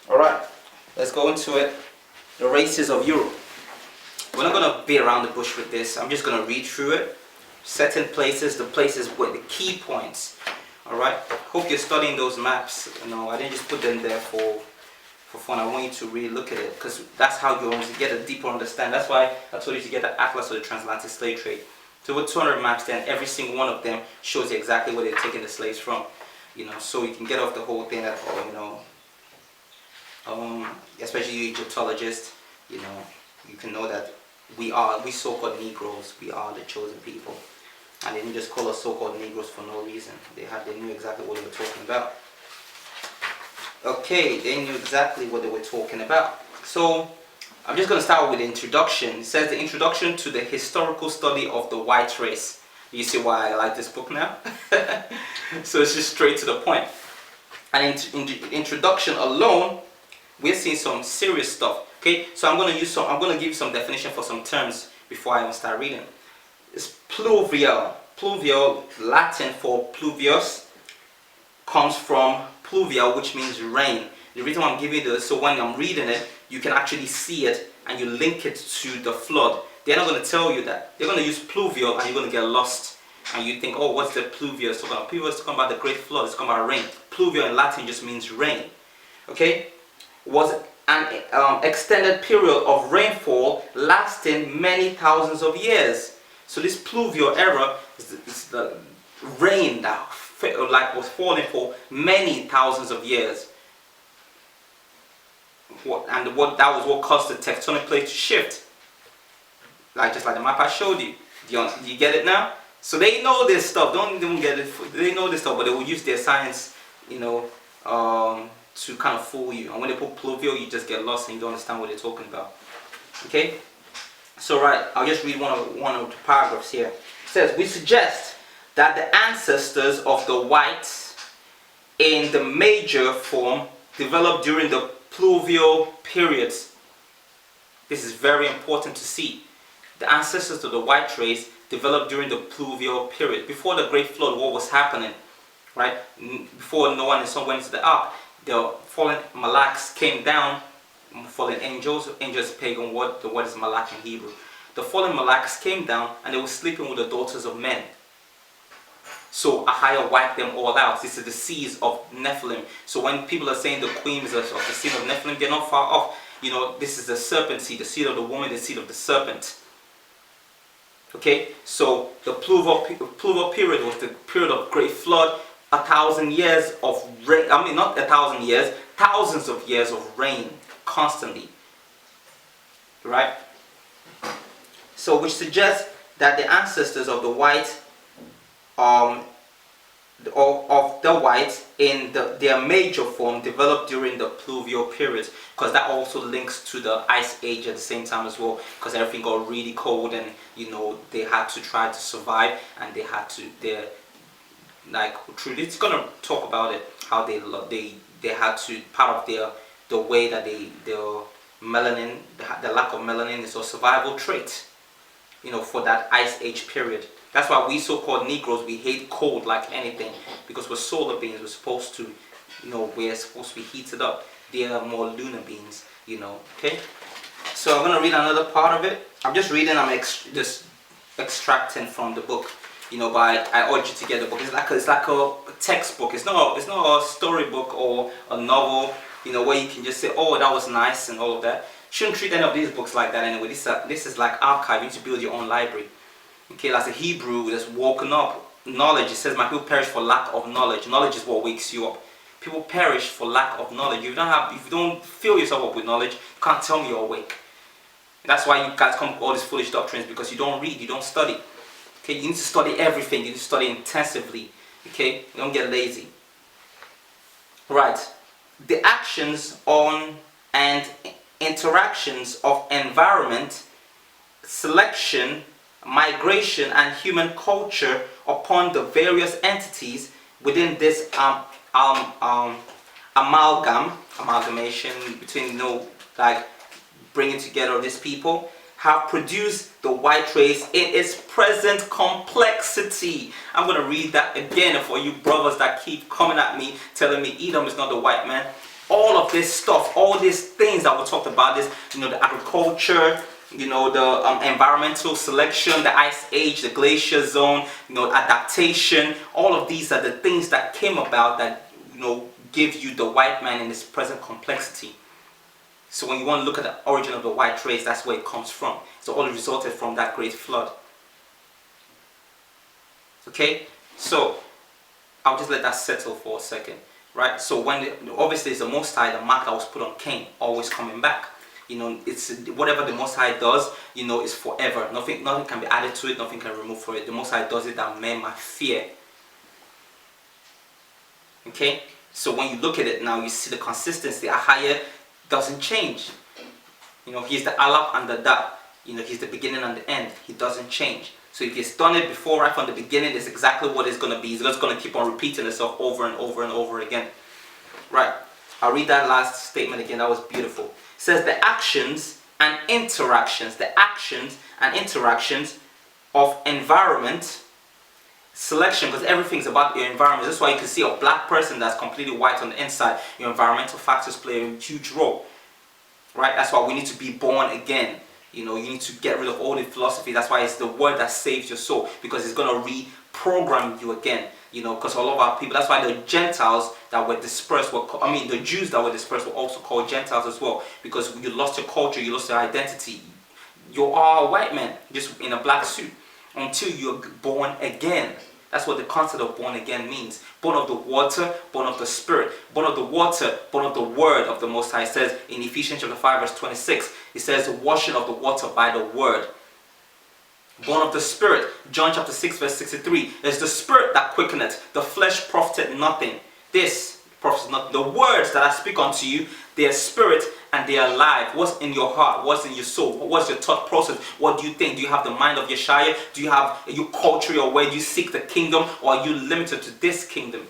Alright, let's go into it. The races of Europe. We're not going to be around the bush with this. I'm just going to read through it. Certain places, the places where the key points. Alright, hope you're studying those maps. I didn't just put them there for fun. I want you to really look at it, because that's how you get a deeper understanding. That's why I told you to get the Atlas of the Transatlantic Slave Trade. So with 200 maps, then every single one of them shows you exactly where they're taking the slaves from. So you can get off the whole thing that, especially you Egyptologists, you can know that we so-called Negroes, we are the chosen people. And they didn't just call us so-called Negroes for no reason. They knew exactly what they were talking about. Okay, they knew exactly what they were talking about. So, I'm just going to start with the introduction. It says the introduction to the historical study of the white race. You see why I like this book now? So it's just straight to the point. And in the introduction alone, we're seeing some serious stuff. Okay, so I'm going to give you some definition for some terms before I even start reading. It's pluvial. Pluvial, Latin for pluvius, comes from pluvial, which means rain. The reason why I'm giving you this, so when I'm reading it, you can actually see it and you link it to the flood. They're not going to tell you that. They're going to use pluvial and you're going to get lost. And you think, oh, what's the pluvial? It's talking about pluvial, it's talking about the great flood, it's talking about rain. Pluvial in Latin just means rain. Okay? Was an extended period of rainfall lasting many thousands of years. So this pluvial era is the rain that was falling for many thousands of years. That was what caused the tectonic plate to shift. Just like the map I showed you. Do you get it now? So they know this stuff. Don't even get it. They know this stuff, but they will use their science, to kind of fool you. And when they put pluvial, you just get lost and you don't understand what they're talking about. Okay? So I'll just read one of the paragraphs here. It says, we suggest that the ancestors of the whites in the major form developed during the pluvial periods. This is very important to see. The ancestors of the white race developed during the pluvial period. Before the great flood, what was happening? Right? Before Noah and his son went into the ark, the fallen malaks came down. Fallen angels pagan word. The word is malak in Hebrew. The fallen malaks came down and they were sleeping with the daughters of men. So Ahaya wiped them all out. This is the seeds of Nephilim. So when people are saying the queens of the seed of Nephilim, they're not far off. This is the serpent seed, the seed of the woman, the seed of the serpent. Okay, so the pluvial period was the period of great flood. 1,000 years of rain. I mean, not 1,000 years, thousands of years of rain constantly. Right? So which suggests that the ancestors of the white of the whites in their major form developed during the pluvial periods, because that also links to the ice age at the same time as well, because everything got really cold and they had to try to survive, and they had to it's gonna talk about it, how they had to, part of the way that the melanin, the lack of melanin is a survival trait, for that ice age period. That's why we so-called Negroes, we hate cold like anything, because we're solar beings. We're supposed to, we're supposed to be heated up. They are more lunar beings, okay? So I'm gonna read another part of it. I'm just reading. Just extracting from the book, but I urge you to get the book. It's like a textbook. It's not a storybook or a novel, where you can just say, oh, that was nice and all of that. Shouldn't treat any of these books like that anyway. This is like archive. You need to build your own library. Okay, that's a Hebrew that's woken up. Knowledge, it says, my people perish for lack of knowledge. Knowledge is what wakes you up. People perish for lack of knowledge. If you don't fill yourself up with knowledge, you can't tell me you're awake. That's why you guys come up with all these foolish doctrines, because you don't read, you don't study. Okay, you need to study everything. You need to study intensively. Okay, you don't get lazy. Right, the actions on and interactions of environment, selection, migration, and human culture upon the various entities within this amalgamation between, like bringing together these people, have produced the white race in its present complexity. I'm going to read that again for you brothers that keep coming at me telling me Edom is not the white man. All of this stuff, all these things that we talked about, this, the agriculture, the environmental selection, the ice age, the glacier zone, adaptation, all of these are the things that came about that, give you the white man in its present complexity. So when you want to look at the origin of the white race, that's where it comes from. So all resulted from that great flood. Okay, so I'll just let that settle for a second, right? So obviously it's the Most High, the mark that was put on Cain, always coming back. It's whatever the Most High does, is forever. Nothing can be added to it, nothing can remove from it. The Most High does it that men might fear. Okay, so when you look at it now, you see the consistency. Ahaya doesn't change. He's the Alap and the Da. He's the beginning and the end. He doesn't change. So if he's done it before, right from the beginning, it's exactly what it's going to be. He's just going to keep on repeating itself over and over and over again. Right. I'll read that last statement again. That was beautiful. It says the actions and interactions of environment selection, because everything's about your environment. That's why you can see a black person that's completely white on the inside. Your environmental factors play a huge role, right? That's why we need to be born again. You need to get rid of all the philosophy. That's why it's the word that saves your soul, because it's going to reprogram you again. Because all of our people, that's why the Gentiles that were dispersed the Jews that were dispersed were also called Gentiles as well, because you lost your culture, you lost your identity. You are a white man just in a black suit until you're born again. That's what the concept of born again means. Born of the water, born of the spirit. Born of the water, born of the word of the Most High. It says in Ephesians chapter 5 verse 26, it says the washing of the water by the word. Born of the spirit, John chapter 6 verse 63, it's the spirit that quickeneth, the flesh profited nothing. This profits nothing. The words that I speak unto you, they are spirit and they are life. What's in your heart? What's in your soul? What's your thought process? What do you think? Do you have the mind of Yeshaya? Do you have you culture your way? Do you seek the kingdom, or are you limited to this kingdom?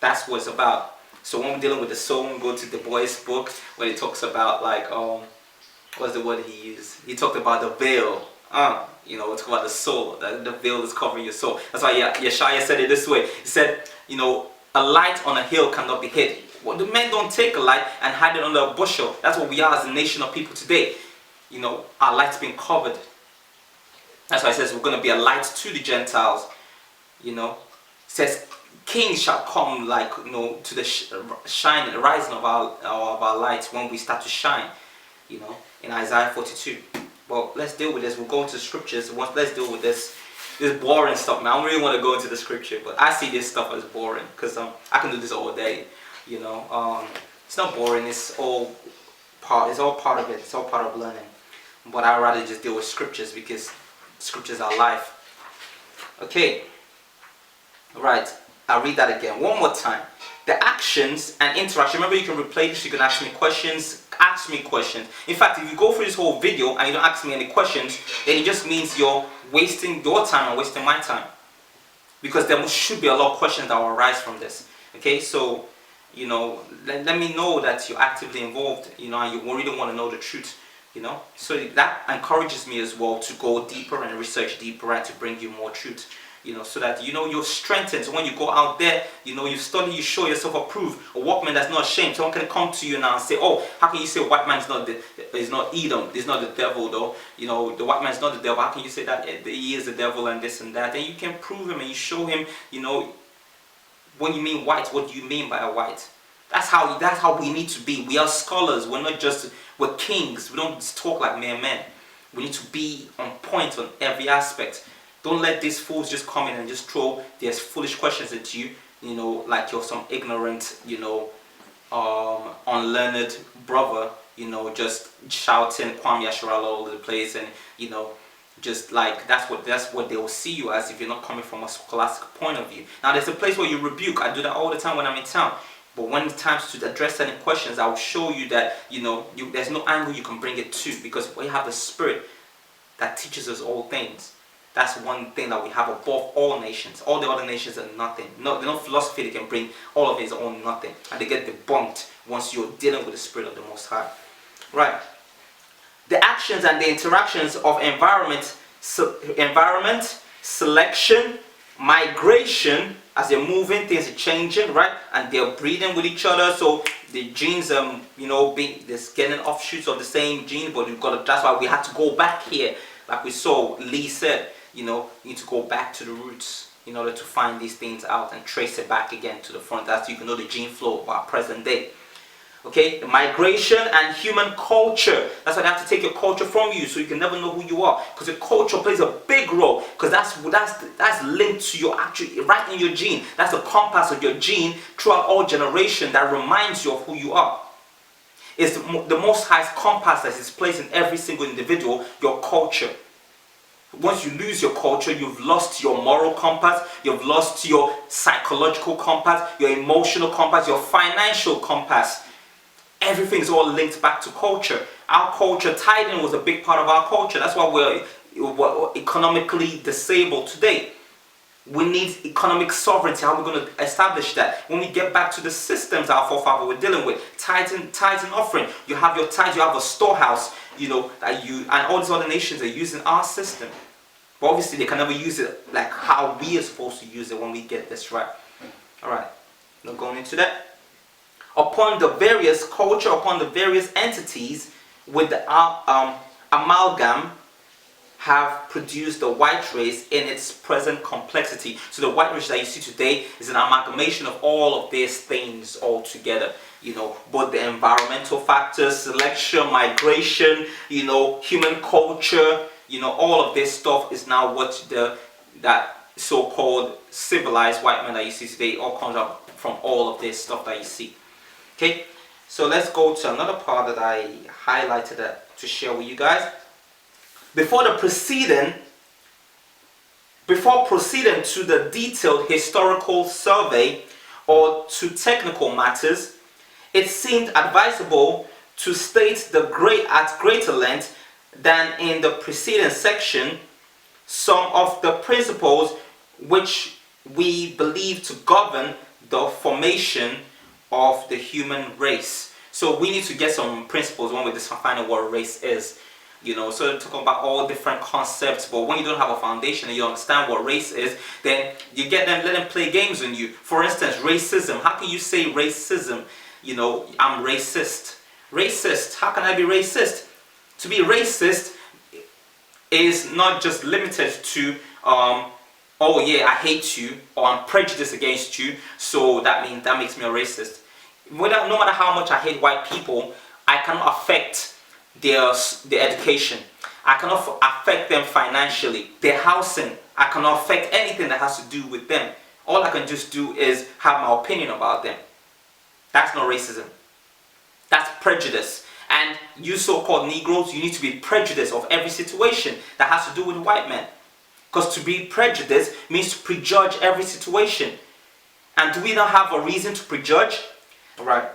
That's what it's about. So when we're dealing with the soul, we go to the boys' book where he talks about what's the word he used? He talked about the veil. We talk about the soul. The veil is covering your soul. That's why Yeshaya said it this way. He said, a light on a hill cannot be hid. Well, the men don't take a light and hide it under a bushel. That's what we are as a nation of people today. Our light's being covered. That's why it says we're going to be a light to the Gentiles. It says kings shall come to the rising of our lights when we start to shine. In Isaiah 42. Well, let's deal with this. We'll go into scriptures. Let's deal with this boring stuff, man. I don't really want to go into the scripture, but I see this stuff as boring because I can do this all day. It's not boring. It's all part of it. It's all part of learning. But I'd rather just deal with scriptures because scriptures are life. Okay. Right. I'll read that again one more time. The actions and interaction. Remember, you can replay this. You can ask me questions. Ask me questions. In fact, if you go through this whole video and you don't ask me any questions, then it just means you're wasting your time and wasting my time. Because there should be a lot of questions that will arise from this. Okay, so let me know that you're actively involved. And you really want to know the truth. So that encourages me as well to go deeper and research deeper and to bring you more truth. So that you're strengthened. So when you go out there, you study, you show yourself approved. A workman that's not ashamed. Someone can come to you now and say, "Oh, how can you say white man is not Edom? He's not the devil, though. The white man is not the devil. How can you say that he is the devil and this and that?" Then you can prove him and you show him. When you mean white, what do you mean by a white? That's how we need to be. We are scholars. We're kings. We don't just talk like mere men. We need to be on point on every aspect. Don't let these fools just come in and just throw their foolish questions at you, like you're some ignorant, unlearned brother, just shouting Kwam Yashara all over the place, and just like that's what they will see you as if you're not coming from a scholastic point of view. Now there's a place where you rebuke. I do that all the time when I'm in town. But when it's time to address any questions, I will show you that there's no angle you can bring it to, because we have the spirit. that teaches us all things. That's one thing that we have above all nations. All the other nations are nothing. No, there's no philosophy they can bring. All of it is all nothing. And they get debunked once you're dealing with the Spirit of the Most High. Right. The actions and the interactions of environment, selection, migration, as they're moving, things are changing, right? And they're breeding with each other, so the genes, there's getting offshoots of the same gene, but that's why we had to go back here, like we saw Lee said, you need to go back to the roots in order to find these things out and trace it back again to the front. That's you can know the gene flow of our present day. Okay, the migration and human culture. That's why they have to take your culture from you, so you can never know who you are. Because your culture plays a big role. Because that's linked to your right in your gene. That's the compass of your gene throughout all generation that reminds you of who you are. It's the Most High's compass that is placed in every single individual. Your culture. Once you lose your culture, you've lost your moral compass, you've lost your psychological compass, your emotional compass, your financial compass. Everything's all linked back to culture. Our culture, tithing was a big part of our culture. That's why we're economically disabled today. We need economic sovereignty. How are we going to establish that? When we get back to the systems our forefathers were dealing with, tithes and offering. You have your tithes, you have a storehouse, and all these other nations are using our system. But obviously they can never use it like how we are supposed to use it when we get this right. Alright, not going into that. Upon the various culture, upon the various entities with the amalgam have produced the white race in its present complexity. So the white race that you see today is an amalgamation of all of these things all together. Both the environmental factors, selection, migration, human culture, all of this stuff is now what that so-called civilized white man that you see today all comes up from all of this stuff that you see. Okay, so let's go to another part that I highlighted to share with you guys. Before proceeding to the detailed historical survey or to technical matters, it seemed advisable to state at greater length than in the preceding section some of the principles which we believe to govern the formation of the human race. So we need to get some principles when we're defining what a race is. So talking about all different concepts, but when you don't have a foundation and you understand what race is, then you let them play games on you. For instance, racism. How can you say racism? I'm racist. Racist. How can I be racist? To be racist is not just limited to oh yeah, I hate you, or I'm prejudiced against you, so that makes me a racist. No matter how much I hate white people, I cannot affect their education. I cannot affect them financially. Their housing, I cannot affect anything that has to do with them. All I can just do is have my opinion about them. That's not racism. That's prejudice. And you so-called Negroes, you need to be prejudiced of every situation that has to do with white men. Because to be prejudiced means to prejudge every situation. And do we not have a reason to prejudge? Right.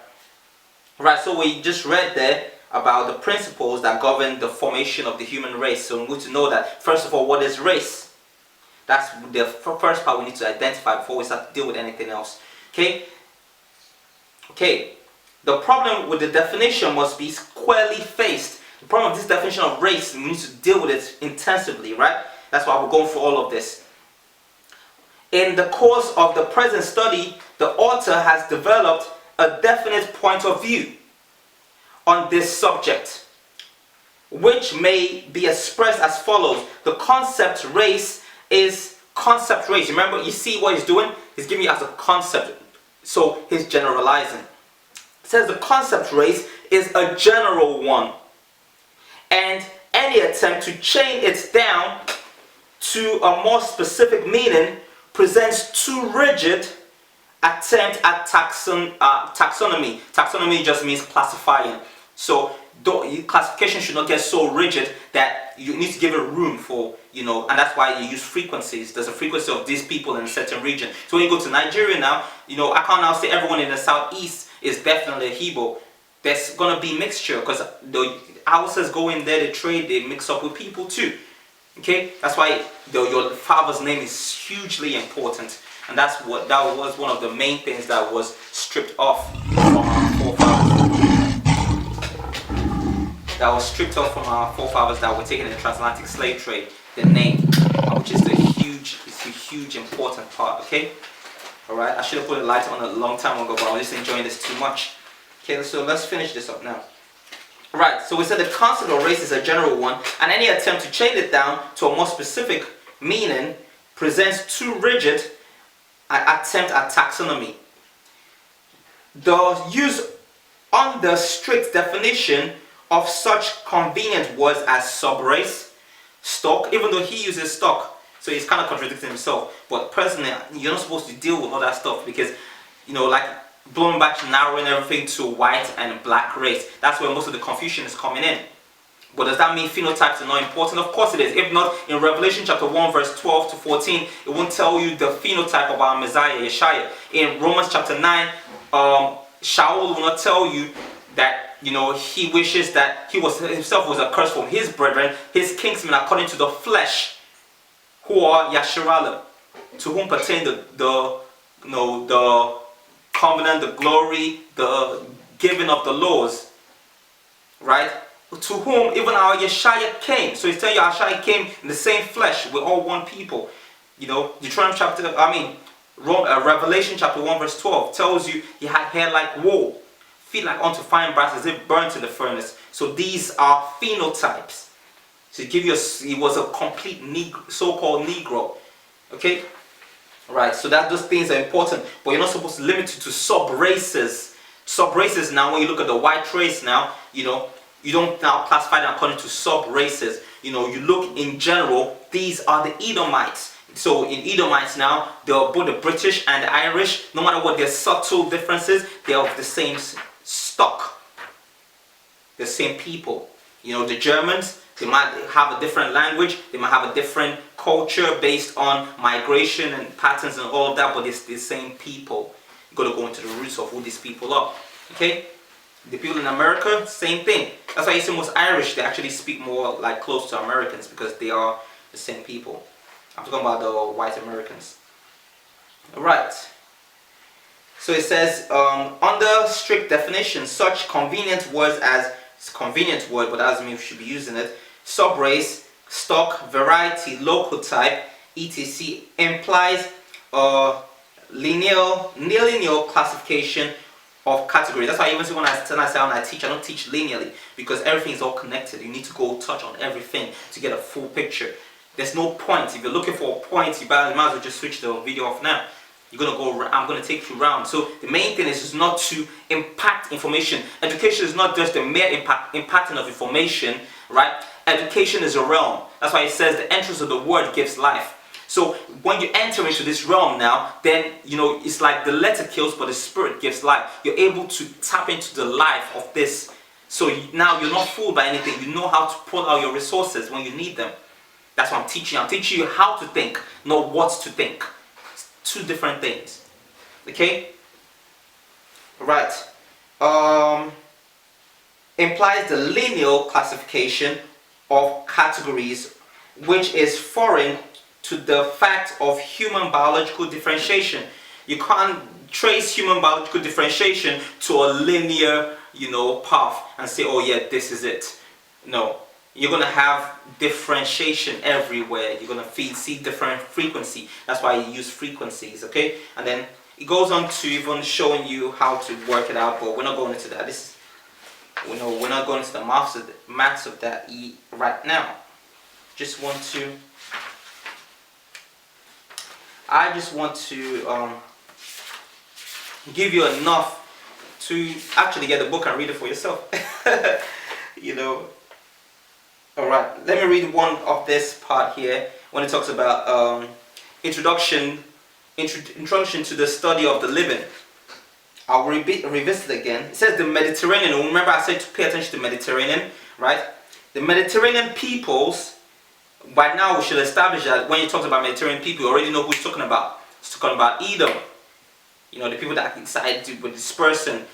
So we just read there about the principles that govern the formation of the human race. So we need to know that, first of all, what is race? That's the first part we need to identify before we start to deal with anything else. Okay? The problem with the definition must be squarely faced. The problem with this definition of race, we need to deal with it intensively, right? That's why we're going through all of this. In the course of the present study, the author has developed a definite point of view on this subject, which may be expressed as follows. The concept race is concept race. Remember, you see what he's doing? He's giving you as a concept. So he's generalizing. It says the concept race is a general one, and any attempt to chain it down to a more specific meaning presents too rigid attempt at taxonomy. Taxonomy just means classifying. So classification should not get so rigid that you need to give it room for, and that's why you use frequencies. There's a frequency of these people in a certain region. So when you go to Nigeria now, I can't now say everyone in the southeast is definitely a Igbo. There's going to be mixture because the Hausas go in there, they trade, they mix up with people too. Okay, that's why your father's name is hugely important, and that was one of the main things that was stripped off from our forefathers. That was stripped off from our forefathers that were taken in the transatlantic slave trade. The name, which is it's a huge important part. Okay, all right. I should have put a light on a long time ago, but I was just enjoying this too much. Okay, so let's finish this up now. Right, so we said the concept of race is a general one, and any attempt to chain it down to a more specific meaning presents too rigid an attempt at taxonomy. The use under strict definition of such convenient words as subrace, stock, even though he uses stock, so he's kind of contradicting himself. But personally, you're not supposed to deal with all that stuff because, like blowing back, narrowing everything to white and black race. That's where most of the confusion is coming in. But does that mean phenotypes are not important? Of course it is. If not, in Revelation chapter 1 verse 12 to 14, it won't tell you the phenotype of our Messiah, Yeshua. In Romans chapter 9, Shaul will not tell you that, he wishes that he himself was accursed from his brethren, his kinsmen according to the flesh, who are Yasharalim, to whom pertain the covenant, the glory, the giving of the laws, right? To whom even our Yeshua came. So he's telling you Yeshua came in the same flesh. We're all one people. Revelation chapter 1 verse 12 tells you he had hair like wool, feet like unto fine brass as if burnt in the furnace. So these are phenotypes. To give you he was a complete so-called Negro. Okay? Right, so those things are important, but you're not supposed to limit it to sub-races. Sub-races now, when you look at the white race now, you don't now classify them according to sub-races. You look in general, these are the Edomites. So in Edomites now, they're both the British and the Irish. No matter what their subtle differences, they're of the same stock. The same people. The Germans, they might have a different language, they might have a different culture based on migration and patterns and all of that, but it's the same people. You've got to go into the roots of who these people are. Okay? The people in America, same thing. That's why you see most Irish, they actually speak more like close to Americans because they are the same people. I'm talking about the white Americans. Alright. So it says, under strict definition, such convenient words as, it's a convenient word, but that doesn't mean we should be using it, subrace, stock, variety, local type, etc. implies linear classification of categories. That's why even when I teach, I don't teach linearly because everything is all connected. You need to go touch on everything to get a full picture. There's no point. If you're looking for a point, you might as well just switch the video off now. I'm going to take you around. So the main thing is just not to impact information. Education is not just the mere impacting of information, right? Education is a realm. That's why it says the entrance of the word gives life. So when you enter into this realm now, then it's like the letter kills, but the spirit gives life. You're able to tap into the life of this. So now you're not fooled by anything. You know how to pull out your resources when you need them. That's what I'm teaching you. I'm teaching you how to think, not what to think. It's two different things. Okay? Right. Implies the linear classification of categories, which is foreign to the fact of human biological differentiation. You can't trace human biological differentiation to a linear, path and say, oh yeah, this is it. No. You're going to have differentiation everywhere. You're going to see different frequency. That's why you use frequencies, okay? And then it goes on to even showing you how to work it out, but we're not going into that. We're not going into the maths of that right now. I just want to give you enough to actually get the book and read it for yourself. Alright, let me read one of this part here when it talks about introduction to the study of the living. I'll revisit it again. It says the Mediterranean. Remember I said to pay attention to Mediterranean, right? The Mediterranean peoples, by now we should establish that when you talk about Mediterranean people, you already know who he's talking about. He's talking about Edom. The people that decided to disperse and,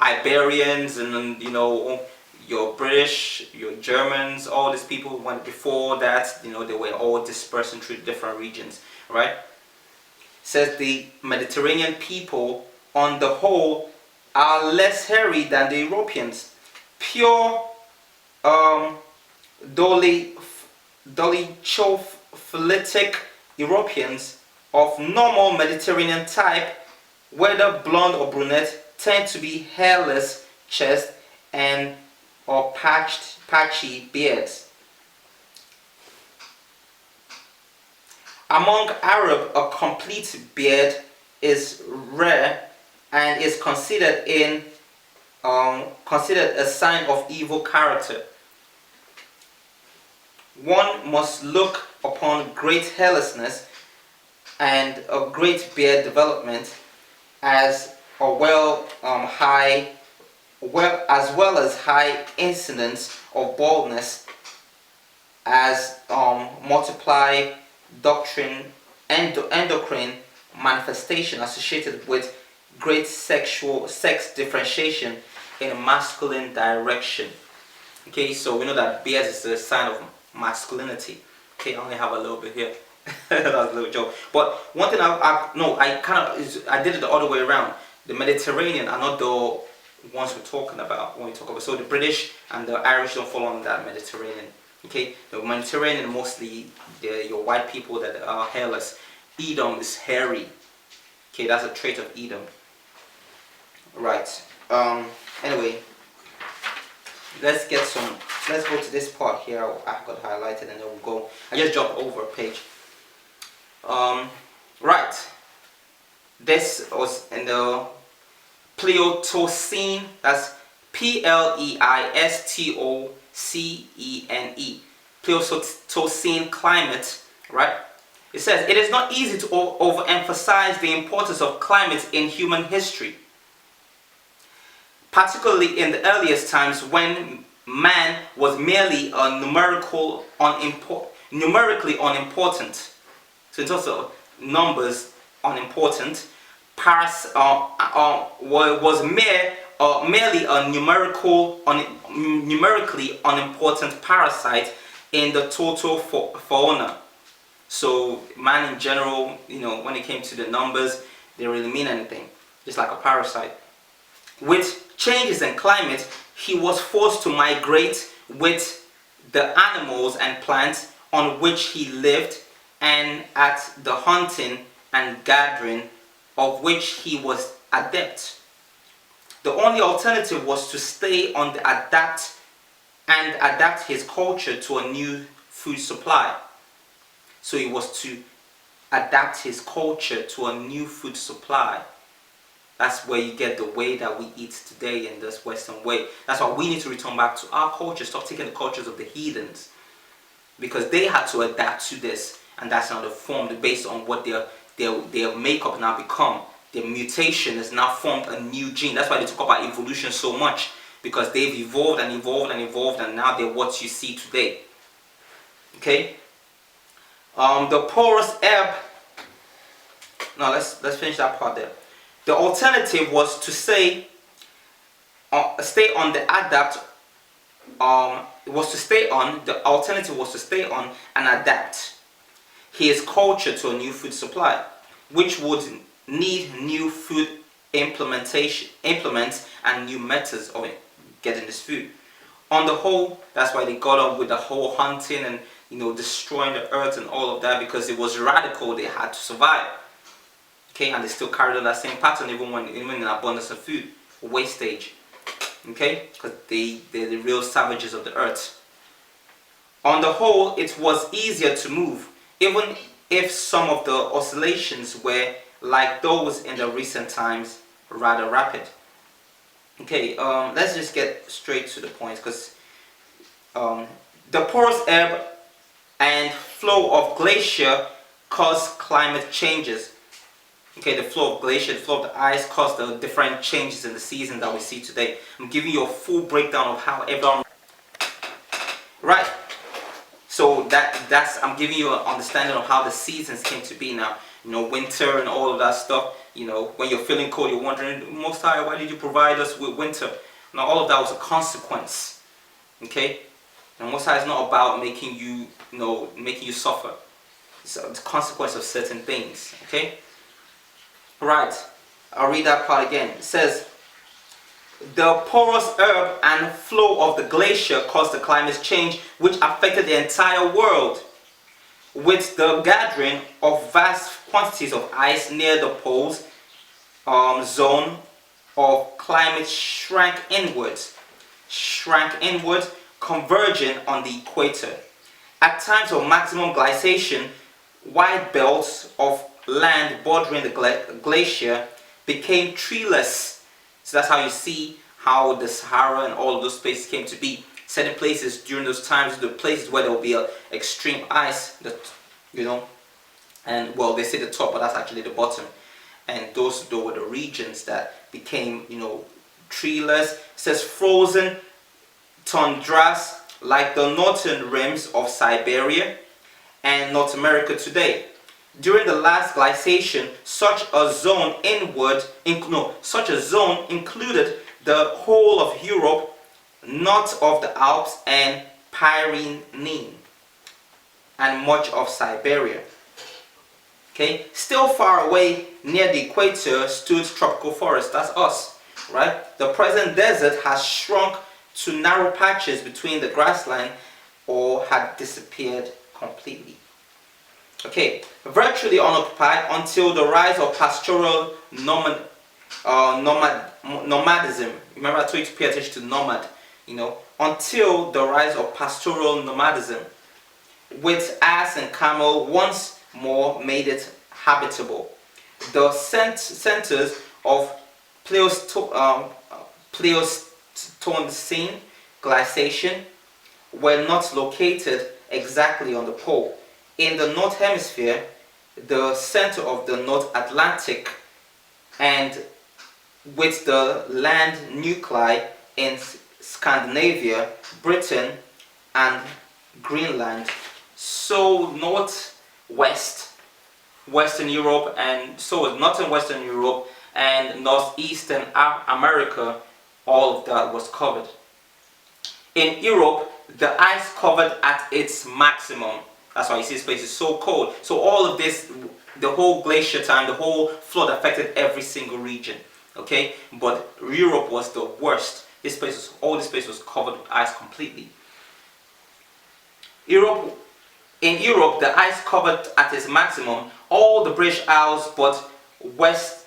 Iberians and, your British, your Germans, all these people went before that, they were all dispersed through different regions, right? Says the Mediterranean people on the whole are less hairy than the Europeans. Pure dolichophyletic Europeans of normal Mediterranean type, whether blonde or brunette, tend to be hairless chest and or patchy beards. Among Arab, a complete beard is rare and is considered a sign of evil character. One must look upon great hairlessness and a great beard development as well as high incidence of baldness as multiply endocrine manifestation associated with great sex differentiation in a masculine direction. Okay, so we know that beard is a sign of masculinity. Okay, I only have a little bit here. That was a little joke. But one thing I did it the other way around. The Mediterranean are not the ones we're talking about when we talk about. So the British and the Irish don't fall under that Mediterranean. Okay, the Mediterranean mostly your white people that are hairless. Edom is hairy. Okay, that's a trait of Edom. Right. Anyway, let's go to this part here. I've got highlighted, and then we'll go. I just jumped over a page. Right. This was in the Pleistocene. That's Pleistocene. Pleistocene climate. Right. It says it is not easy to overemphasize the importance of climate in human history, particularly in the earliest times when man was merely a numerically unimportant. So in terms of numbers, unimportant. Was merely a numerically unimportant parasite in the total fauna. So man in general, when it came to the numbers, they didn't really mean anything, just like a parasite. With changes in climate, he was forced to migrate with the animals and plants on which he lived, and at the hunting and gathering of which he was adept. The only alternative was to stay on the adapt his culture to a new food supply. So he was to adapt his culture to a new food supply. That's where you get the way that we eat today in this Western way. That's why we need to return back to our culture. Stop taking the cultures of the heathens, because they had to adapt to this, and that's now the form based on what their makeup now become. Their mutation has now formed a new gene. That's why they talk about evolution so much, because they've evolved and evolved and evolved, and now they're what you see today. Okay. The porous ebb. Now let's finish that part there. The alternative was to stay on the adapt. The alternative was to stay on and adapt his culture to a new food supply, which would need new food implements and new methods of getting this food. On the whole, that's why they got on with the whole hunting and destroying the earth and all of that, because it was radical. They had to survive. Okay, and they still carried on that same pattern even in abundance of food, wastage. Okay, because they're the real savages of the earth. On the whole, it was easier to move, even if some of the oscillations were, like those in the recent times, rather rapid. Okay, let's just get straight to the point, because the porous ebb and flow of glacier cause climate changes. Okay, the flow of glacier, the flow of the ice caused the different changes in the season that we see today. I'm giving you a full breakdown of how everyone. Right. So I'm giving you an understanding of how the seasons came to be now. Winter and all of that stuff. When you're feeling cold, you're wondering, Most High, why did you provide us with winter? Now, all of that was a consequence Okay, and Most High is not about making you, making you suffer. It's the consequence of certain things. Okay, right. I'll read that part again. It says, the porous ebb and flow of the glacier caused the climate change which affected the entire world, with the gathering of vast quantities of ice near the poles. Zone of climate shrank inwards, converging on the equator. At times of maximum glaciation, wide belts of land bordering the glacier became treeless. So that's how you see how the Sahara and all of those places came to be. Certain places during those times, the places where there will be extreme ice, and well, they say the top, but that's actually the bottom. And those were the regions that became, treeless. It says frozen tundras like the northern rims of Siberia and North America today. During the last glaciation, such a zone included the whole of Europe, north of the Alps and Pyrenees, and much of Siberia. Okay, still far away near the equator stood tropical forest. That's us, right? The present desert has shrunk to narrow patches between the grassland or had disappeared completely. Okay, virtually unoccupied until the rise of pastoral nomadism. Remember I told you to pay attention to nomad, until the rise of pastoral nomadism, with ass and camel once more made it habitable. The centers of Pleistocene glaciation were not located exactly on the pole. In the North Hemisphere, the center of the North Atlantic, and with the land nuclei in Scandinavia, Britain, and Greenland. So Western Europe, and so northern Western Europe and northeastern America, all of that was covered. In Europe, the ice covered at its maximum. That's why you see this place is so cold. So all of this, the whole glacier time, the whole flood affected every single region. Okay, but Europe was the worst. All this place was covered with ice completely. In Europe, the ice covered at its maximum all the British Isles but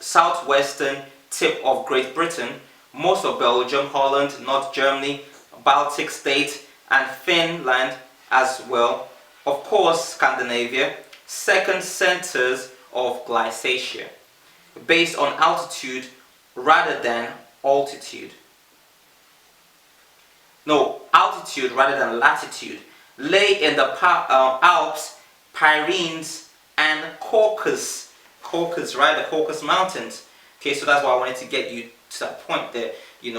southwestern tip of Great Britain, most of Belgium, Holland, North Germany, Baltic states, and Finland as well. Of course, Scandinavia, second centers of glaciation, based on altitude rather than altitude. No, altitude rather than latitude. Lay in the Alps, Pyrenees, and Caucasus, right? The Caucasus Mountains. Okay, so that's why I wanted to get you to that point there.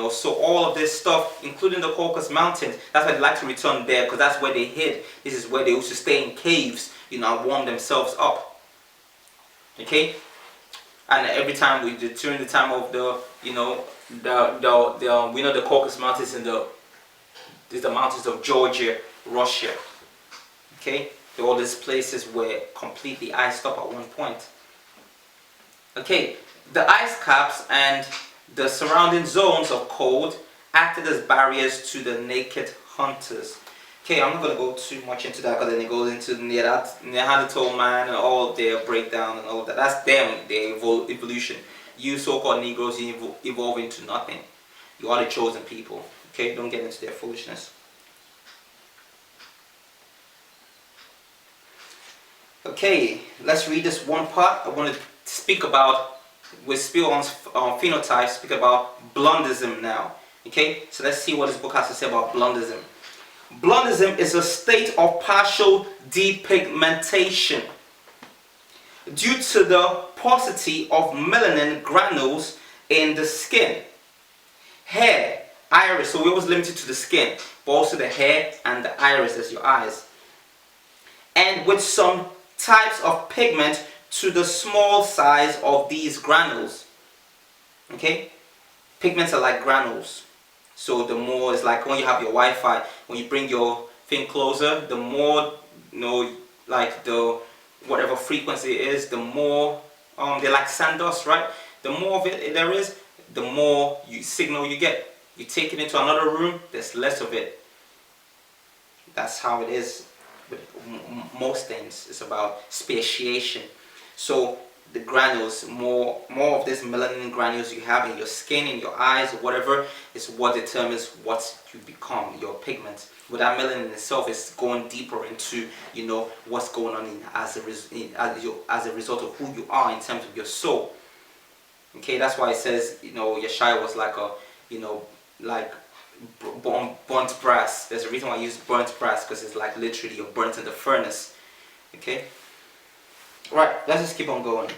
So all of this stuff, including the Caucasus Mountains, that's why they like to return there, because that's where they hid. This is where they used to stay in caves, and warm themselves up. Okay, and every time during the time of the Caucasus Mountains and the mountains of Georgia, Russia. Okay, all these places were completely iced up at one point. Okay, the ice caps and the surrounding zones of cold acted as barriers to the naked hunters. Okay, I'm not going to go too much into that, because then it goes into Neanderthal man and all of their breakdown and all of that. That's them, their evolution. You so-called Negroes, you evolve into nothing. You are the chosen people. Okay, don't get into their foolishness. Okay, let's read this one part. I want to speak about, we're still on phenotypes, speak about blondism now. Okay, so let's see what this book has to say about blondism. Blondism is a state of partial depigmentation due to the paucity of melanin granules in the skin, hair, iris. So we always limited to the skin, but also the hair and the iris, that's your eyes. And with some types of pigment to the small size of these granules. Okay, pigments are like granules. So the more, it's like when you have your Wi-Fi, when you bring your thing closer, the more, like the whatever frequency it is, the more they're like sand dust, right? The more of it there is, the more signal you get. You take it into another room, there's less of it. That's how it is with most things. It's about spatiation. So the granules, more of this melanin granules you have in your skin, in your eyes, or whatever, is what determines what you become, your pigment. But that melanin itself is going deeper into, what's going on as a result of who you are in terms of your soul. Okay, that's why it says, Yeshua was like a, like burnt brass. There's a reason why I use burnt brass, because it's like literally you're burnt in the furnace. Okay. Right, let's just keep on going.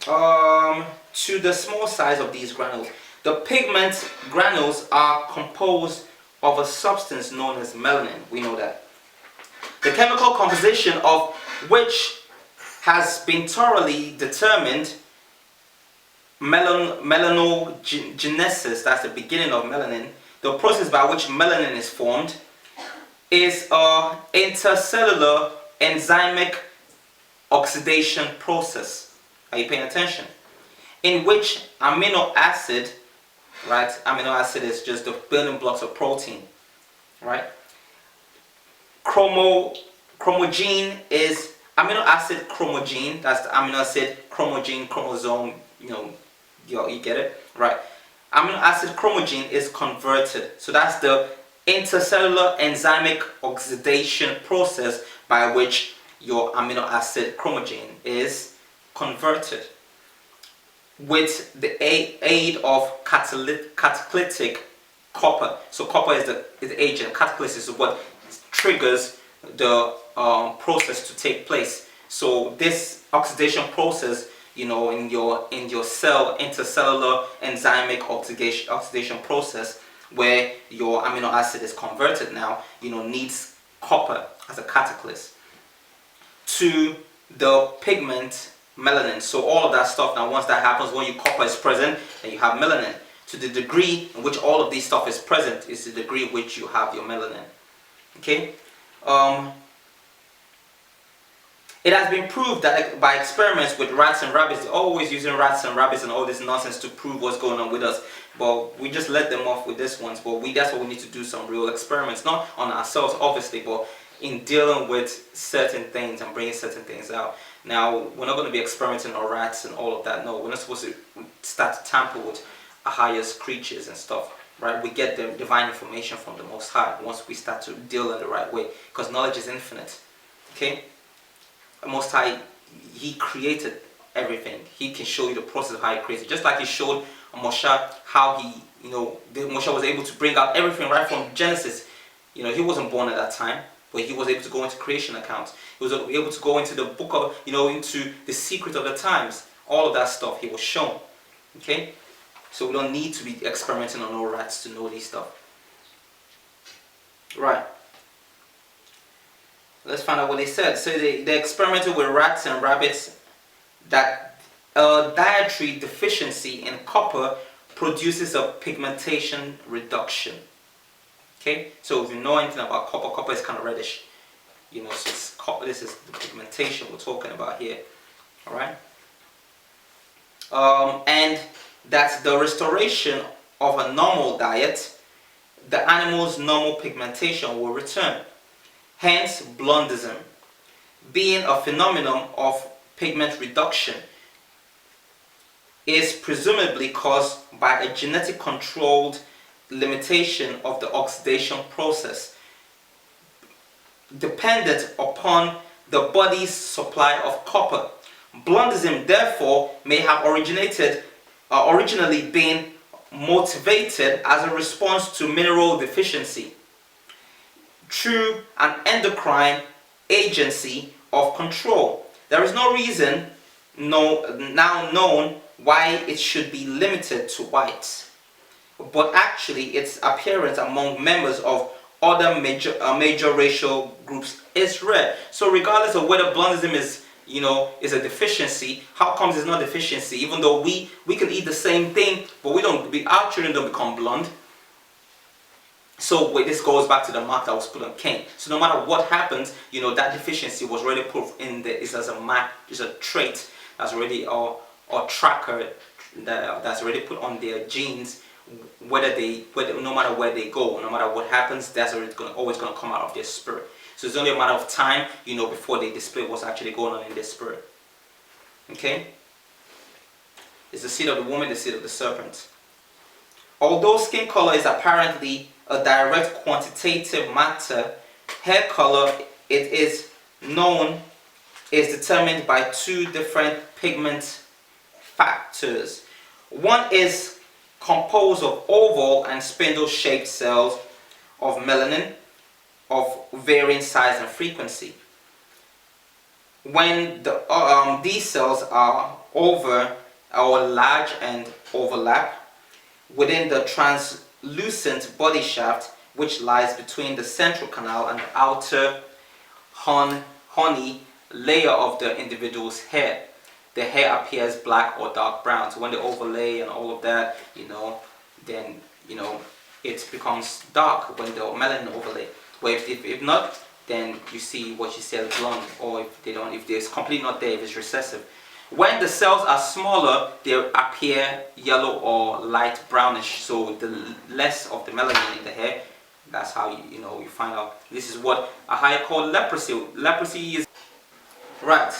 To the small size of these granules. The pigment granules are composed of a substance known as melanin. We know that. The chemical composition of which has been thoroughly determined. Melanogenesis, that's the beginning of melanin. The process by which melanin is formed is an intercellular enzymic oxidation process. Are you paying attention? In which amino acid, right? Amino acid is just the building blocks of protein, right? Chromogene is amino acid chromogene. That's the amino acid chromogene chromosome. You get it, right? Amino acid chromogene is converted. So that's the intercellular enzymic oxidation process by which your amino acid chromogene is converted with the aid of catalytic copper. So copper is the agent. Catalysis is what triggers the process to take place. So this oxidation process, in your cell, intercellular enzymic oxidation process, where your amino acid is converted now, needs copper as a catalyst to the pigment melanin. So all of that stuff, now once that happens, when your copper is present, then you have melanin. To the degree in which all of this stuff is present is the degree in which you have your melanin. Okay. It has been proved that by experiments with rats and rabbits, they're always using rats and rabbits and all this nonsense to prove what's going on with us. But we just let them off with this ones. But that's what we need to do, some real experiments, not on ourselves obviously, but in dealing with certain things and bringing certain things out. Now, we're not going to be experimenting on rats and all of that. No, we're not supposed to start to tamper with our highest creatures and stuff. Right? We get the divine information from the Most High once we start to deal in the right way, because knowledge is infinite. Okay. Most High, He created everything. He can show you the process of how He created. Just like He showed Moshe how Moshe was able to bring out everything right from Genesis. He wasn't born at that time, but he was able to go into creation accounts. He was able to go into the book of, into the secret of the times. All of that stuff He was shown. Okay? So we don't need to be experimenting on no rats to know this stuff. Right. Let's find out what they said. So they experimented with rats and rabbits that a dietary deficiency in copper produces a pigmentation reduction. Okay, so if you know anything about copper, copper is kind of reddish. So it's copper. This is the pigmentation we're talking about here. All right. And that's the restoration of a normal diet. The animal's normal pigmentation will return. Hence, blondism, being a phenomenon of pigment reduction, is presumably caused by a genetic controlled limitation of the oxidation process, dependent upon the body's supply of copper. Blondism, therefore, may have originally been motivated as a response to mineral deficiency through an endocrine agency of control. There is no reason now known why it should be limited to whites, but actually its appearance among members of other major racial groups is rare. So regardless of whether blondism is a deficiency, how comes it's not deficiency? Even though we can eat the same thing, but our children don't become blonde. So this goes back to the mark that was put on Cain. So no matter what happens, that deficiency was already put in there. It's as a mark, it's a trait that's already or tracker that's already put on their genes. Whether no matter where they go, no matter what happens, that's always gonna come out of their spirit. So it's only a matter of time, before they display what's actually going on in their spirit. Okay? It's the seed of the woman, the seed of the serpent. Although skin color is apparently a direct quantitative matter, hair color, it is known, is determined by two different pigment factors. One is composed of oval and spindle-shaped cells of melanin of varying size and frequency. When these cells are over or large and overlap within the translucent body shaft, which lies between the central canal and the outer horny layer of the individual's hair, the hair appears black or dark brown. So when they overlay and all of that, then it becomes dark when the melanin overlay. But if not, then you see what you said, blonde, or if it's completely not there, if it's recessive. When the cells are smaller, they appear yellow or light brownish. So the less of the melanin in the hair, that's how you find out. This is what I call leprosy. Leprosy is right.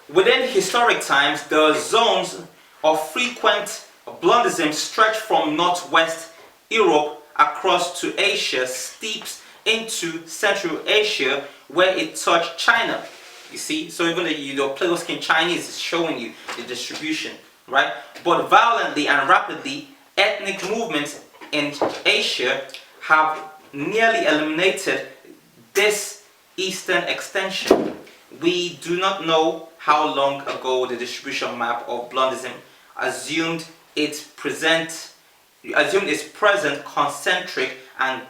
Within historic times, the zones of frequent blondism stretch from northwest Europe across to Asia, steeps into Central Asia, where it touched China. You see, so even the pale skin Chinese is showing you the distribution, right? But violently and rapidly, ethnic movements in Asia have nearly eliminated this eastern extension. We do not know how long ago the distribution map of blondism assumed its present concentric and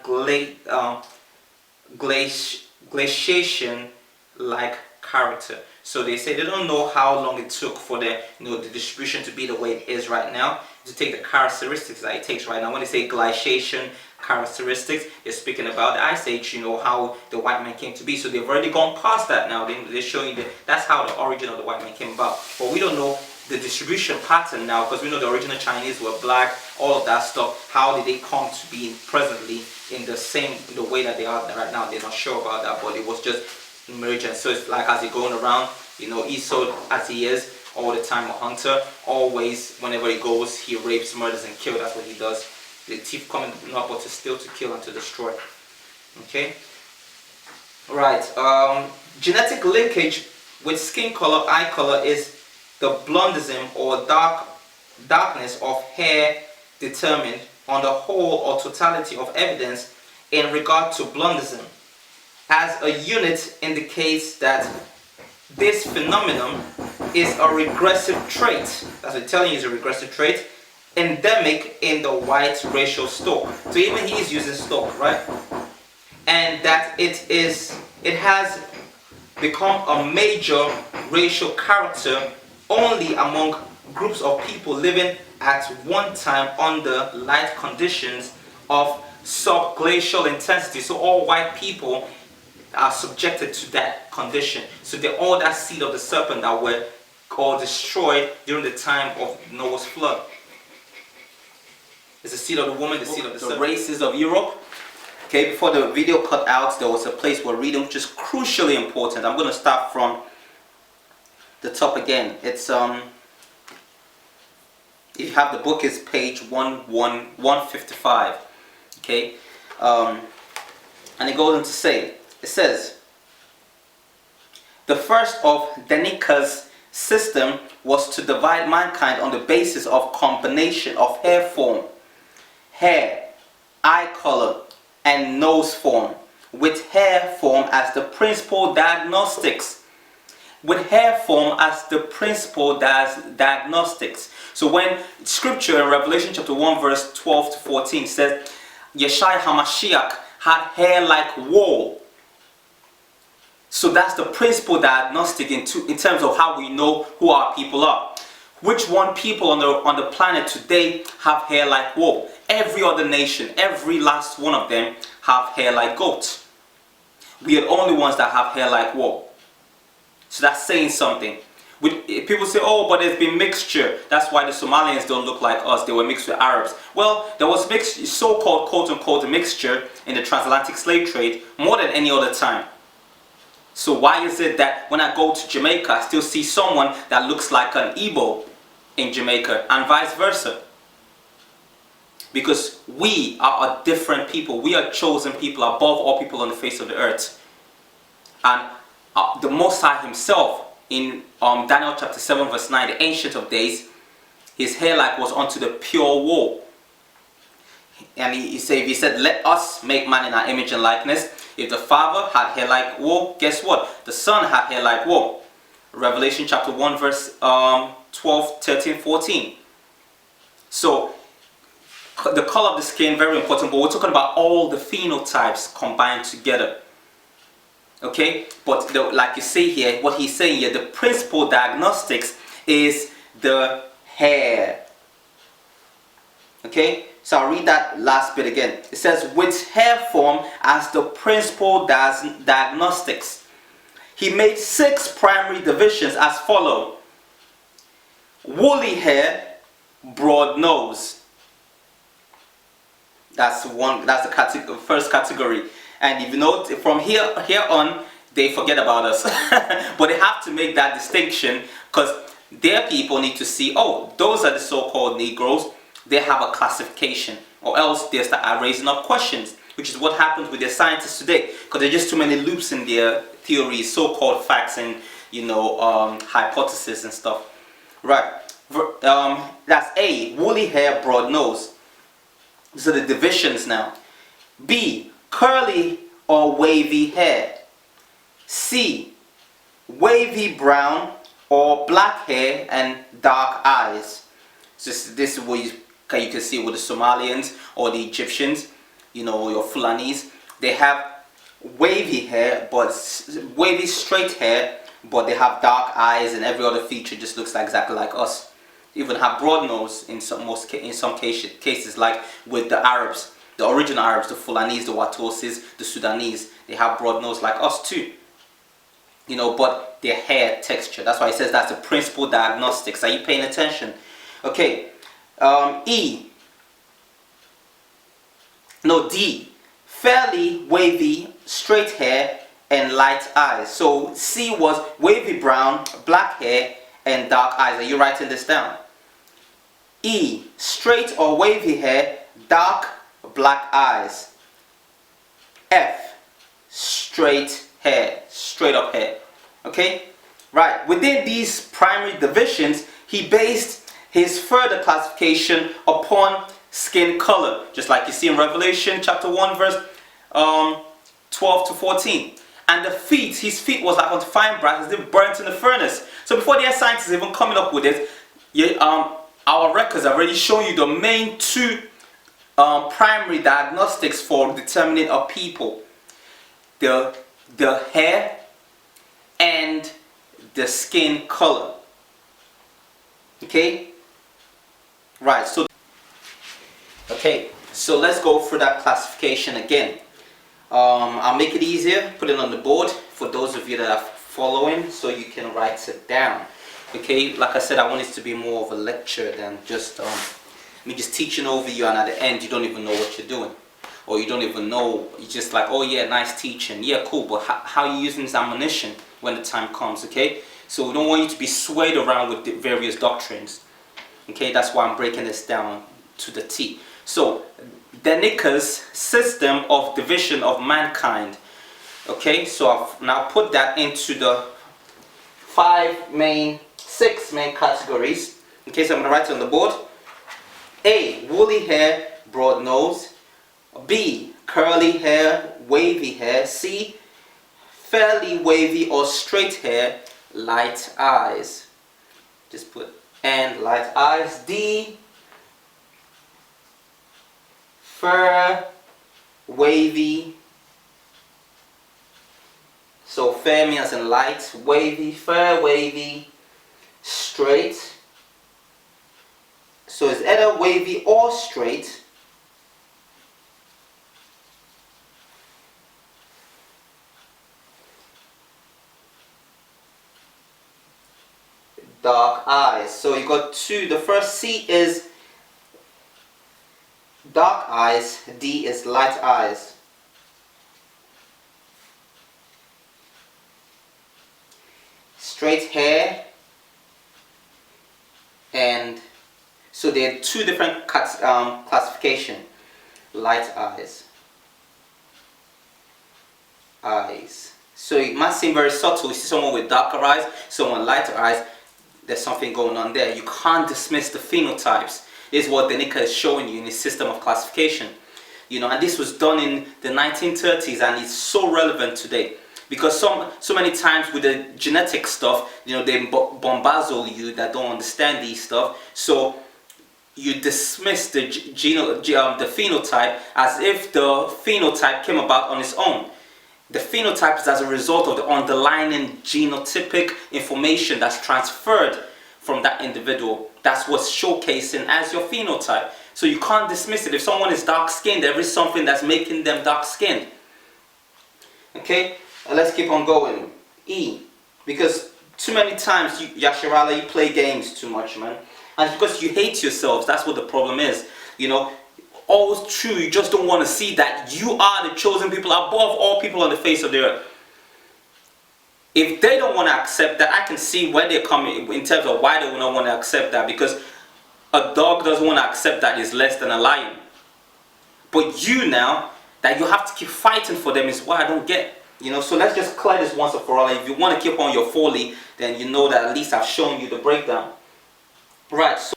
glaciation-like character. So they say they don't know how long it took for the the distribution to be the way it is right now, to take the characteristics that it takes right now. When they say glaciation characteristics, they're speaking about the ice age, how the white man came to be. So they've already gone past that now. They're showing that that's how the origin of the white man came about. But we don't know the distribution pattern now, because we know the original Chinese were black, all of that stuff. How did they come to be presently in the way that they are right now? They're not sure about that, but it was just emergent. So it's like as they're going around, Esau, as he is all the time a hunter, always whenever he goes, he rapes, murders, and kills. That's what he does. The thief coming not but to steal, to kill, and to destroy. Okay. Right. Genetic linkage with skin color, eye color, is the blondism or darkness of hair determined on the whole or totality of evidence in regard to blondism. As a unit indicates that this phenomenon is a regressive trait. That's what I'm telling you, is a regressive trait, endemic in the white racial stock. So even he's using stock, right? And that it has become a major racial character only among groups of people living at one time under light conditions of subglacial intensity. So all white people are subjected to that condition. So they're all that seed of the serpent that were all destroyed during the time of Noah's flood. It's the seed of the woman, the seed of the serpent. The races of Europe. Okay, before the video cut out, there was a place we're reading which is crucially important. I'm going to start from the top again. It's if you have the book, it's page 155. Okay, and it goes on to say, it says, the first of Denika's system was to divide mankind on the basis of combination of hair form, hair, eye color, and nose form, with hair form as the principal diagnostics. With hair form as the principal diagnostics. So when scripture in Revelation chapter 1 verse 12 to 14 says, Yeshua HaMashiach had hair like wool. So that's the principal diagnostic in terms of how we know who our people are. Which one people on the planet today have hair like wool? Every other nation, every last one of them have hair like goats. We are the only ones that have hair like wool. So that's saying something. People say, oh, but there's been mixture. That's why the Somalians don't look like us. They were mixed with Arabs. Well, there was mixed, so-called quote-unquote mixture in the transatlantic slave trade more than any other time. So why is it that when I go to Jamaica, I still see someone that looks like an Igbo in Jamaica and vice versa? Because we are a different people. We are chosen people above all people on the face of the earth. And the Most High himself, in Daniel chapter 7 verse 9, the Ancient of Days, his hair like was unto the pure wool. And he said, let us make man in our image and likeness. If the Father had hair like wool, guess what? The Son had hair like wool. Revelation chapter 1 verse 12, 13, 14. So, the color of the skin, very important, but we're talking about all the phenotypes combined together. Okay, but like you see here, what he's saying here, the principal diagnostics is the hair. Okay, so I'll read that last bit again. It says, with hair form as the principal diagnostics, he made 6 primary divisions as follow: woolly hair, broad nose. That's the first category. And if you note, from here on, they forget about us. But they have to make that distinction because their people need to see, oh, those are the so-called Negroes. They have a classification, or else they start raising up questions, which is what happens with their scientists today, because there are just too many loops in their theories, so-called facts, and hypotheses and stuff. Right. That's A, woolly hair, broad nose. These are the divisions now. B, curly or wavy hair. C, wavy brown or black hair and dark eyes. So this is what you can see with the Somalians or the Egyptians, your Fulanis. They have wavy hair, but wavy straight hair, but they have dark eyes, and every other feature just looks exactly like us. They even have broad nose in some cases, like with the Arabs. The original Arabs, the Fulanis, the Watosis, the Sudanese, they have broad nose like us too. But their hair texture. That's why it says that's the principal diagnostics. Are you paying attention? Okay. D. Fairly wavy, straight hair and light eyes. So C was wavy brown, black hair and dark eyes. Are you writing this down? E. Straight or wavy hair, dark black eyes. F, straight hair, straight up hair. Okay, right. Within these primary divisions, he based his further classification upon skin color, just like you see in Revelation chapter 1 verse 12 to 14. And the feet, his feet was like on fine brass as if burnt in the furnace. So before the scientists even coming up with it, our records have already shown you the main 2 primary diagnostics for determining a people: the hair and the skin color. Okay, right. So let's go through that classification again. I'll make it easier, put it on the board for those of you that are following, so you can write it down. Okay, like I said, I want it to be more of a lecture than just me just teaching over you, and at the end you don't even know what you're doing, or you don't even know. You're just like, oh yeah, nice teaching, yeah, cool, but how are you using this ammunition when the time comes? Okay, so we don't want you to be swayed around with the various doctrines. Okay, that's why I'm breaking this down to the T. So Danica's system of division of mankind. Okay, so I've now put that into the 6 main categories. Okay, so I'm going to write it on the board. A, woolly hair, broad nose. B, curly hair, wavy hair. C, fairly wavy or straight hair, light eyes. Just put and light eyes. D, fair, wavy. So fair means in light, wavy, fair, wavy, straight, So it's either wavy or straight. Dark eyes. So you got two. The first C is dark eyes, D is light eyes. Straight hair, and so there are two different classification. Light eyes. Eyes. So it might seem very subtle. You see someone with darker eyes, someone lighter eyes. There's something going on there. You can't dismiss the phenotypes. This is what Danica is showing you in his system of classification. You know, and this was done in the 1930s, and it's so relevant today. Because so many times with the genetic stuff, you know, they bombazzle you that don't understand these stuff. So you dismiss the phenotype as if the phenotype came about on its own. The phenotype is as a result of the underlying genotypic information that's transferred from that individual. That's what's showcasing as your phenotype. So you can't dismiss it. If someone is dark skinned, there is something that's making them dark skinned. Okay? Let's keep on going. E. Because too many times, Yashirala, you play games too much, man. And it's because you hate yourselves. That's what the problem is. You know, all true. You just don't want to see that you are the chosen people above all people on the face of the earth. If they don't want to accept that, I can see where they're coming in terms of why they don't want to accept that. Because a dog doesn't want to accept that is less than a lion. But you now, that you have to keep fighting for them is what I don't get. You know, so let's just clear this once and for all. If you want to keep on your folly, then you know that at least I've shown you the breakdown. Right, so,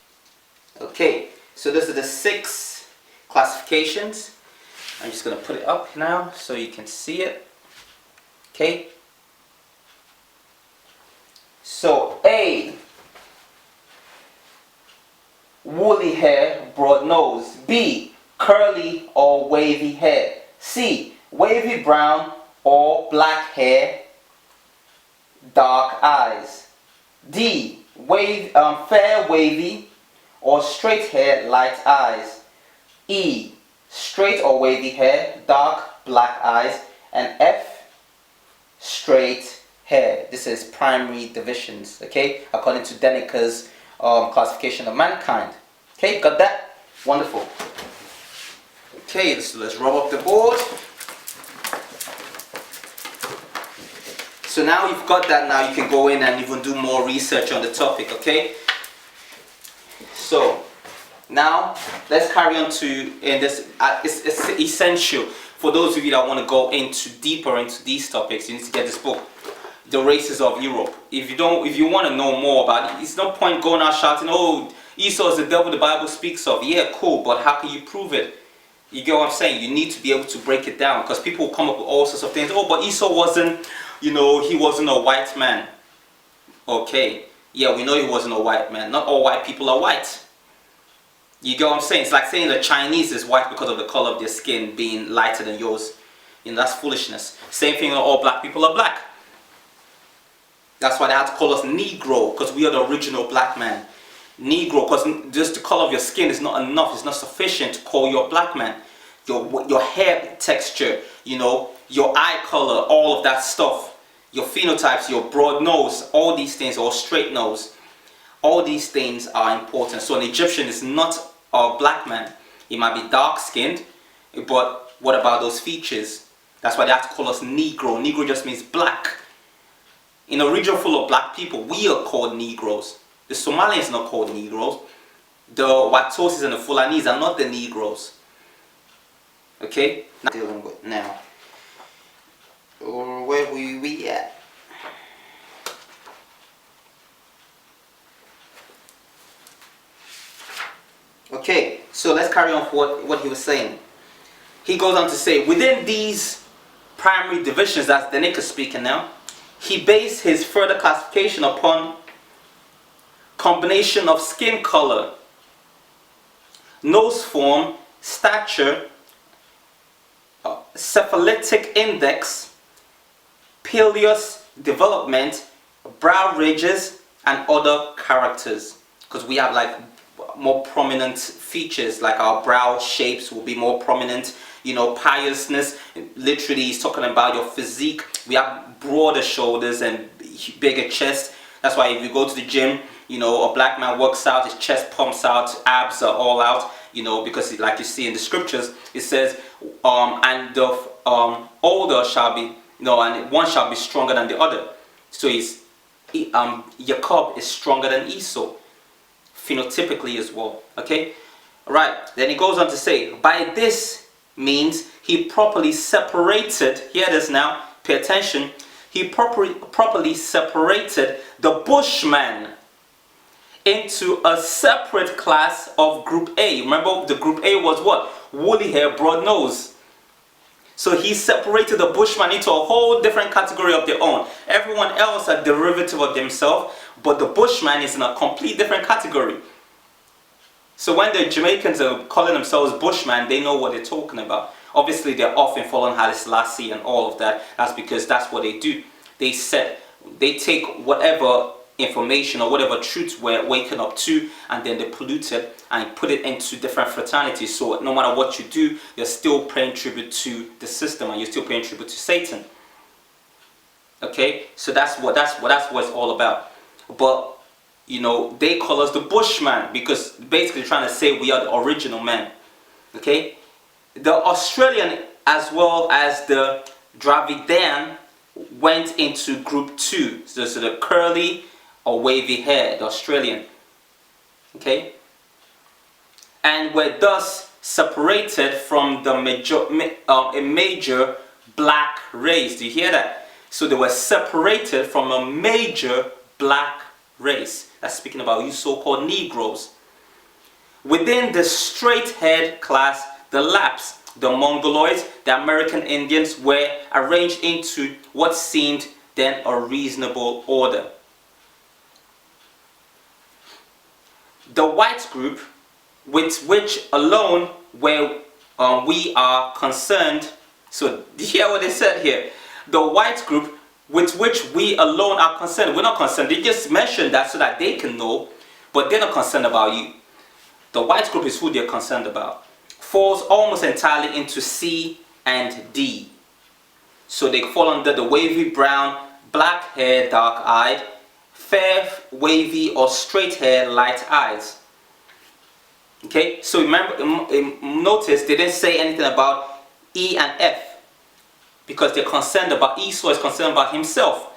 okay, so this is the 6 classifications. I'm just going to put it up now so you can see it. Okay. So A, woolly hair, broad nose. B, curly or wavy hair. C, wavy brown or black hair, dark eyes. D, fair wavy or straight hair, light eyes. E, straight or wavy hair, dark black eyes. And F, straight hair. This is primary divisions, okay, according to Danica's classification of mankind. Okay, got that? Wonderful. Okay, so let's rub up the board. So now you've got that, now you can go in and even do more research on the topic, okay? So, now let's carry on to, in this, it's essential for those of you that want to go deeper into these topics. You need to get this book, The Races of Europe. If you want to know more about it, it's no point going out shouting, oh, Esau is the devil the Bible speaks of. Yeah, cool, but how can you prove it? You get what I'm saying? You need to be able to break it down, because people will come up with all sorts of things. Oh, but Esau wasn't, you know, he wasn't a white man. Okay, yeah, we know he wasn't a white man. Not all white people are white. You get what I'm saying? It's like saying the Chinese is white because of the color of their skin being lighter than yours. You know, that's foolishness. Same thing, all black people are black. That's why they had to call us Negro, because we are the original black man. Negro, because just the color of your skin is not enough, it's not sufficient to call you a black man. Your hair texture, you know, your eye color, all of that stuff, your phenotypes, your broad nose, all these things, or straight nose, all these things are important. So an Egyptian is not a black man. He might be dark skinned, but what about those features? That's why they have to call us Negro. Negro just means black. In a region full of black people, we are called Negroes. The Somalians are not called Negroes. The Watosis and the Fulanese are not the Negroes. Okay? Now, dealing with now. Where were we at? Okay, so let's carry on for what he was saying. He goes on to say, within these primary divisions, that's Danica speaking now, he based his further classification upon combination of skin color, nose form, stature, cephalitic index, pileus development, brow ridges, and other characters. Because we have like more prominent features, like our brow shapes will be more prominent. You know, piousness, literally is talking about your physique. We have broader shoulders and bigger chest. That's why if you go to the gym, you know, a black man works out, his chest pumps out, abs are all out, you know, because like you see in the scriptures, it says, and the older shall be, you know, and one shall be stronger than the other. So Jacob is stronger than Esau, phenotypically as well. Okay, right. Then he goes on to say, by this means he properly separated. Hear this now. Pay attention. He properly separated the bushman into a separate class of group A. Remember, the group A was what? Woolly hair, broad nose. So he separated the bushman into a whole different category of their own. Everyone else are derivative of themselves, but the bushman is in a complete different category. So when the Jamaicans are calling themselves bushman, they know what they're talking about. Obviously, they're often following Haile Selassie and all of that. That's because that's what they do. They take whatever information or whatever truths we're waking up to, and then they pollute it and put it into different fraternities. So no matter what you do, you're still paying tribute to the system, and you're still paying tribute to Satan. Okay, so that's what it's all about. But you know, they call us the bushman because basically trying to say we are the original man. Okay, the Australian as well as the Dravidian went into group 2. So the curly or wavy hair, the Australian. Okay, and were thus separated from the a major black race. Do you hear that? So they were separated from a major black race. That's speaking about you so-called Negroes. Within the straight-haired class, the Laps, the Mongoloids, the American Indians were arranged into what seemed then a reasonable order. The white group, with which alone where we are concerned. So hear what they said here. The white group with which we alone are concerned. We're not concerned. They just mentioned that so that they can know, but they're not concerned about you. The white group is who they're concerned about. Falls almost entirely into C and D. So they fall under the wavy brown, black hair, dark eyed, fair, wavy or straight hair, light eyes. Okay, so remember, notice they didn't say anything about E and F because they're concerned about, Esau is concerned about himself.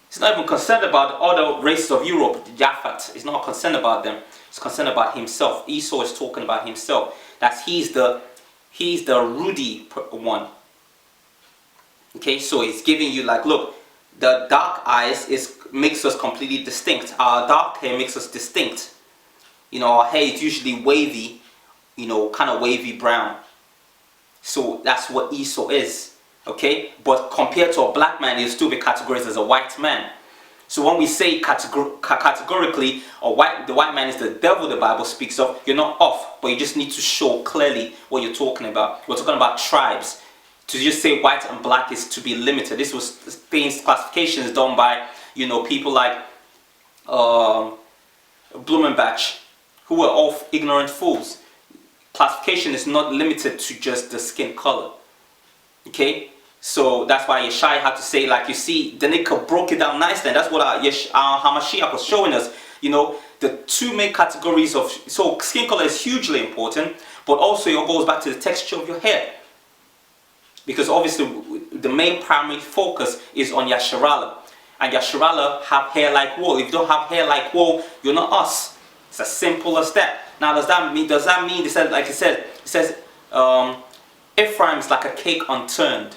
He's not even concerned about the other races of Europe, Japhet. He's not concerned about them. He's concerned about himself. Esau is talking about himself. That's he's the ruddy one. Okay, so he's giving you like, look, the dark eyes makes us completely distinct. Our dark hair makes us distinct. You know, our hair is usually wavy, you know, kind of wavy brown. So that's what Esau is. Okay, but compared to a black man, he'll still be categorized as a white man. So when we say categorically, the white man is the devil the Bible speaks of, you're not off, but you just need to show clearly what you're talking about. We're talking about tribes. To just say white and black is to be limited. This was things, classifications done by, you know, people like Blumenbach, who were all ignorant fools. Classification is not limited to just the skin color. Okay, so that's why Yeshai had to say, like you see, Danica broke it down nicely, and that's what Hamashiach was showing us. You know, the two main categories of, so skin color is hugely important, but also it goes back to the texture of your hair. Because obviously the main primary focus is on Yasharala. And Yasharala have hair like wool. If you don't have hair like wool, you're not us. It's as simple as that. Now does that mean, it says, like it says, Ephraim is like a cake unturned.